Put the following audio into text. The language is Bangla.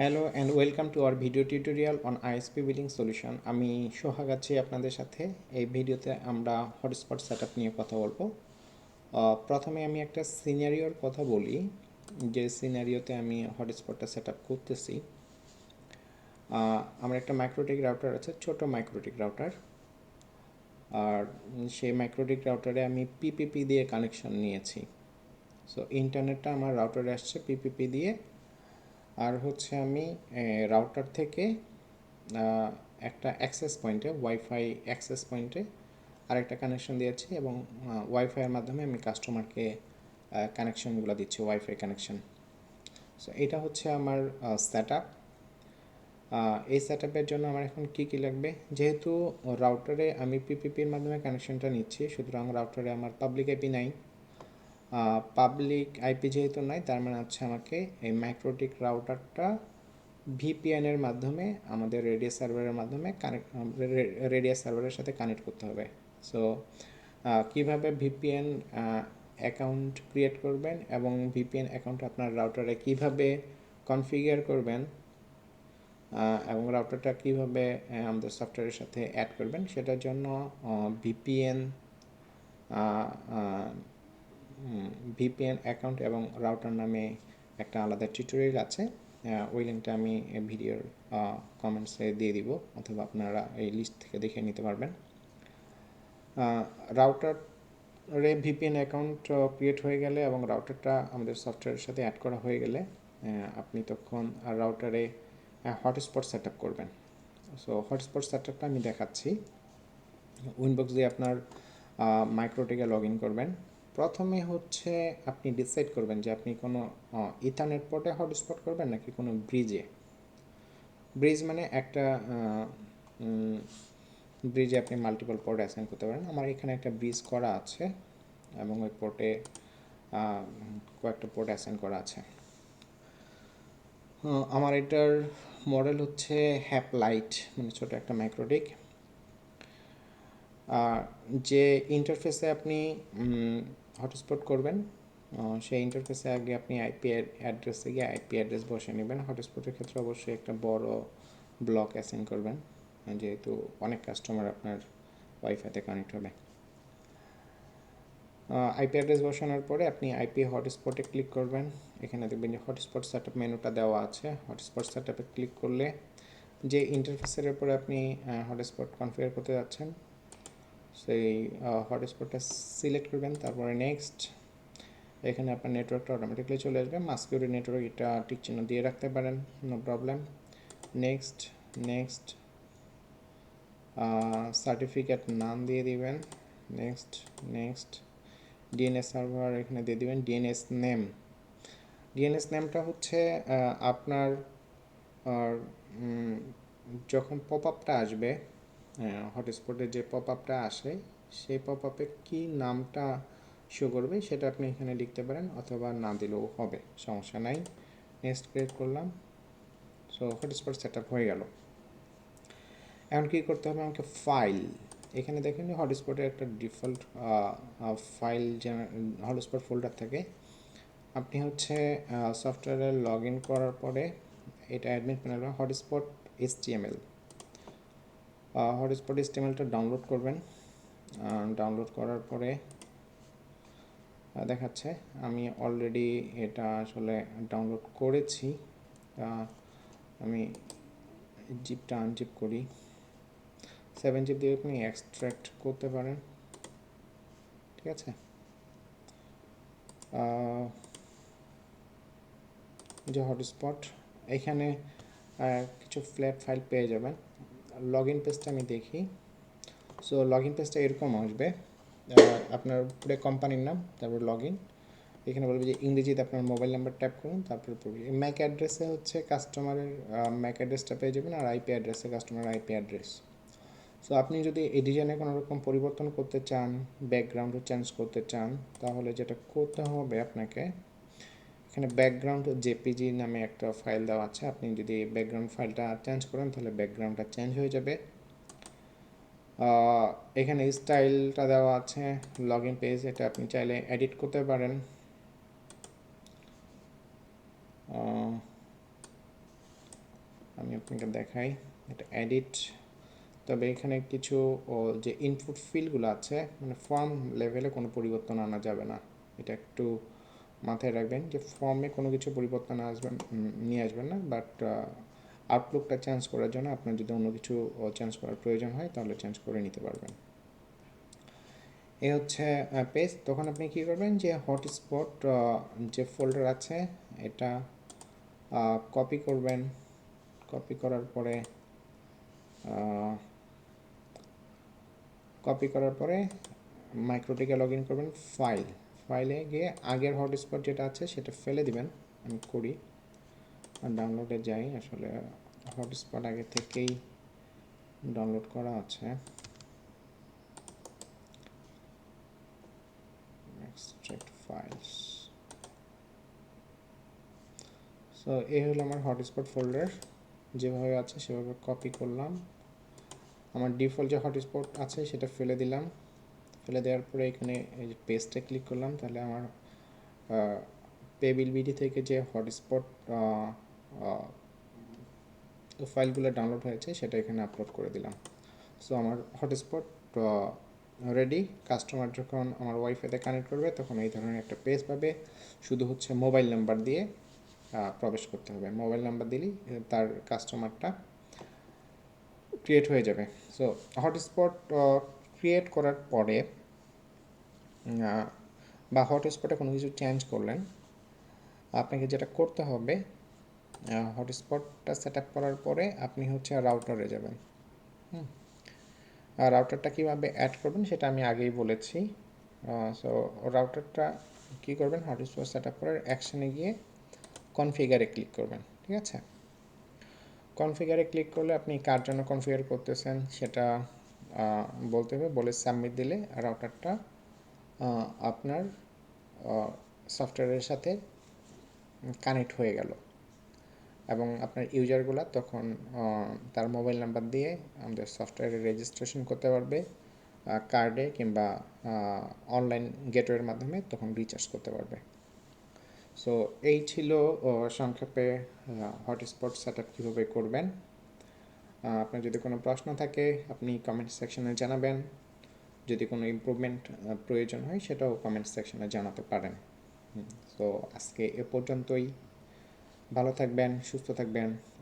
Hello and welcome to our video tutorial on ISP billing solution. আমি সোহাগ আছি আপনাদের সাথে। এই ভিডিওতে আমরা হটস্পট সেটআপ নিয়ে কথা বলবো। প্রথমে আমি একটা সিনারিওর কথা বলি, যে সিনারিওতে আমি হটস্পটটা সেটআপ করতেছি। আমার একটা মাইক্রোটিক রাউটার আছে, ছোট মাইক্রোটিক রাউটার। আর সেই মাইক্রোটিক রাউটারে আমি পিপিপি দিয়ে কানেকশন নিয়েছি। সো ইন্টারনেটটা আমার রাউটারে আসছে পিপিপি দিয়ে। আর হচ্ছে আমি রাউটার থেকে একটা অ্যাক্সেস পয়েন্টে, ওয়াইফাই অ্যাক্সেস পয়েন্টে আরেকটা কানেকশন দিয়েছি এবং ওয়াইফাইয়ের মাধ্যমে আমি কাস্টমারকে কানেকশনগুলো দিচ্ছি, ওয়াইফাই কানেকশন। সো এটা হচ্ছে আমার সেট আপ। এই সেট আপের জন্য আমার এখন কী কী লাগবে, যেহেতু রাউটারে আমি পিপিপির মাধ্যমে কানেকশনটা নিচ্ছি, সুতরাং রাউটারে আমার পাবলিক আইপি নাই। পাবলিক আইপি যেহেতু নাই, তার মানে হচ্ছে আমাকে এই মাইক্রোটিক রাউটারটা ভিপিএনের মাধ্যমে আমাদের রেডিয়াস সার্ভারের মাধ্যমে রেডিয়াস সার্ভারের সাথে কানেক্ট করতে হবে। সো কীভাবে ভিপিএন অ্যাকাউন্ট ক্রিয়েট করবেন এবং ভিপিএন অ্যাকাউন্ট আপনার রাউটারে কীভাবে কনফিগার করবেন এবং রাউটারটা কীভাবে আমাদের সফটওয়্যারের সাথে অ্যাড করবেন, সেটার জন্য ভিপিএন অ্যাকাউন্ট এবং রাউটার নামে একটা আলাদা টিউটোরিয়াল আছে। ওই লিঙ্কটা আমি ভিডিওর কমেন্টসে দিয়ে দিব, অথবা আপনারা এই লিস্ট থেকে দেখে নিতে পারবেন। রাউটারে ভিপিএন অ্যাকাউন্ট ক্রিয়েট হয়ে গেলে এবং রাউটারটা আমাদের সফটওয়্যারের সাথে অ্যাড করা হয়ে গেলে আপনি তখন রাউটারে হটস্পট সেট আপ করবেন। সো হটস্পট সেট আপটা আমি দেখাচ্ছি। উইনবক্স দিয়ে আপনার মাইক্রোটিকে লগ ইন করবেন। প্রথমে হচ্ছে আপনি ডিসাইড করবেন যে আপনি কোনো ইথারনেট পোর্টে হটস্পট করবেন নাকি কোনো ব্রিজে। ব্রিজ মানে একটা ব্রিজে আপনি মাল্টিপল পোর্ট অ্যাসাইন করতে পারেন। আমার এখানে একটা ব্রিজ করা আছে এবং ওই পোর্টে কয়েকটা পোর্ট অ্যাসাইন করা আছে। আমার এটার মডেল হচ্ছে হ্যাপ লাইট, মানে ছোটো একটা মাইক্রোটিক। যে ইন্টারফেসে আপনি হটস্পট করবেন, সেই ইন্টারফেসে আগে আপনি আইপি অ্যাড্রেসে গিয়ে আইপি অ্যাড্রেস বসে নেবেন। হটস্পটের ক্ষেত্রে অবশ্যই একটা বড় ব্লক অ্যাসাইন করবেন, যেহেতু অনেক কাস্টমার আপনার ওয়াইফাইতে কানেক্ট হবে। আইপি অ্যাড্রেস বসানোর পরে আপনি আইপি হটস্পটে ক্লিক করবেন। এখানে দেখবেন যে হটস্পট সেটআপ মেনুটা দেওয়া আছে। হটস্পট সেটআপে ক্লিক করলে যে ইন্টারফেসের উপরে আপনি হটস্পট কনফিগার করতে যাচ্ছেন, সেই হটস্পটটা সিলেক্ট করবেন। তারপরে নেক্সট, এখানে আপনার নেটওয়ার্কটা অটোমেটিকলি চলে আসবে। মাস্কিউরি নেটওয়ার্ক, এটা টিক চিহ্ন দিয়ে রাখতে পারেন, no problem. Next next certificate নাম দিয়ে দিবেন। নেক্সট নেক্সট ডিএনএস সার্ভার এখানে দিয়ে দিবেন। ডিএনএস নেম, ডিএনএস নেমটা হচ্ছে আপনার যখন পপ আপটা আসবে, হটস্পটে যে পপ আপটা আসে, সেই পপ আপে কী নামটা শো করবে সেটা আপনি এখানে লিখতে পারেন, অথবা না দিলেও হবে, সমস্যা নাই। নেক্সট ক্রিয়েট করলাম। সো হটস্পট সেট আপ হয়ে গেল। এখন কী করতে হবে আমাকে, ফাইল, এখানে দেখেন যে হটস্পটের একটা ডিফল্ট ফাইল হটস্পট ফোল্ডার থাকে। আপনি হচ্ছে সফটওয়্যারে লগ ইন করার পরে এটা admin panel hotspot HTML, hotspot HTMLটা ডাউনলোড করবেন। ডাউনলোড করার পরে দেখাচ্ছে আমি অলরেডি এটা আসলে ডাউনলোড করেছি। আমি জিপটা আনজিপ করি। 7 জিপ দিয়ে আপনি এক্সট্র্যাক্ট করতে পারেন, ঠিক আছে। যে হটস্পট, এখানে কিছু ফ্ল্যাট ফাইল পেয়ে যাবেন। লগ ইন পেজটা আমি দেখি। সো লগ ইন পেজটা এরকম আসবে, আপনার পুরো কোম্পানির নাম, তারপর লগ ইন। এখানে বলবে যে ইংরেজিতে আপনার মোবাইল নাম্বার ট্যাপ করুন, তারপরে ম্যাক অ্যাড্রেসে হচ্ছে কাস্টমারের ম্যাক অ্যাড্রেসটা পেয়ে যাবেন, আর আইপি অ্যাড্রেসে কাস্টমারের আইপি অ্যাড্রেস। সো আপনি যদি এই ডিজাইনে কোনো রকম পরিবর্তন করতে চান, ব্যাকগ্রাউন্ডও চেঞ্জ করতে চান, তাহলে যেটা করতে হবে আপনাকে, এখানে ব্যাকগ্রাউন্ড জেপিজি নামে একটা ফাইল দেওয়া আছে। আপনি যদি ব্যাকগ্রাউন্ড ফাইলটা চেঞ্জ করেন তাহলে ব্যাকগ্রাউন্ডটা চেঞ্জ হয়ে যাবে। এখানে স্টাইলটা দেওয়া আছে, লগ ইন পেজ, এটা আপনি চাইলে এডিট করতে পারেন। আপনাকে দেখাই, এটা এডিট। তবে এখানে কিছু যে ইনপুট ফিল্ডগুলো আছে, মানে ফর্ম লেভেলে কোনো পরিবর্তন আনা যাবে না, এটা একটু মাথায় রাখবেন যে ফর্মে কোনো কিছু পরিবর্তন নিয়ে আসবেন না। বাট আউটলুকটা চেঞ্জ করার জন্য আপনার যদি অন্য কিছু চেঞ্জ করার প্রয়োজন হয় তাহলে চেঞ্জ করে নিতে পারবেন। এ হচ্ছে পেজ। তখন আপনি কী করবেন, যে হটস্পট যে ফোল্ডার আছে এটা কপি করবেন। কপি করার পরে মাইক্রোটিকে লগ ইন করবেন। ফাইলে গিয়ে আগের হটস্পট যেটা আছে সেটা ফেলে দিবেন। আমি করি, আর ডাউনলোডে যাই। আসলে হটস্পট আগে থেকেই ডাউনলোড করা আছে। Extract files. সো এই হলো আমার হটস্পট ফোল্ডার, যেভাবে আছে সেভাবে কপি করলাম। আমার ডিফল্ট যে হটস্পট আছে সেটা ফেলে দিলাম। ফেলে দেওয়ার পরে এখানে এই যে পেজটা ক্লিক করলাম, তাহলে আমার পেবিলিটি থেকে যে হটস্পট ফাইলগুলো ডাউনলোড হয়েছে সেটা এখানে আপলোড করে দিলাম। সো আমার হটস্পট রেডি। কাস্টমার যখন আমার ওয়াইফাইতে কানেক্ট করবে তখন এই ধরনের একটা পেজ পাবে। শুধু হচ্ছে মোবাইল নাম্বার দিয়ে প্রবেশ করতে হবে। মোবাইল নাম্বার দিলেই তার কাস্টমারটা ক্রিয়েট হয়ে যাবে। সো হটস্পট ক্রিয়েট করার পরে বা হটস্পটে কোনো কিছু চেঞ্জ করলেন, আপনাকে যেটা করতে হবে, হটস্পটটা সেট আপ করার পরে আপনি হচ্ছে রাউটারে যাবেন। আর রাউটারটা কীভাবে অ্যাড করবেন সেটা আমি আগেই বলেছি। সো রাউটারটা কী করবেন, হটস্পট সেট আপ করার অ্যাকশনে গিয়ে কনফিগারে ক্লিক করবেন। ঠিক আছে, কনফিগারে ক্লিক করলে আপনি কার জন্য কনফিগার করতেছেন সেটা বলতে হবে। বলে সাবমিট দিলে রাউটারটা আপনার সফটওয়্যারের সাথে কানেক্ট হয়ে গেল, এবং আপনার ইউজারগুলো তখন তার মোবাইল নাম্বার দিয়ে আমাদের সফটওয়্যারে রেজিস্ট্রেশন করতে পারবে, কার্ডে কিংবা অনলাইন গেটওয়ের মাধ্যমে তখন রিচার্জ করতে পারবে। সো এই ছিল সংক্ষেপে হটস্পট সেট আপ কীভাবে করবেন। আপনার যদি কোনো প্রশ্ন থাকে আপনি কমেন্ট সেকশনে জানাবেন। যদি কোনো ইমপ্রুভমেন্ট প্রয়োজন হয় সেটাও কমেন্ট সেকশনে জানাতে পারেন। সো আজকে এ পর্যন্তই। ভালো থাকবেন, সুস্থ থাকবেন।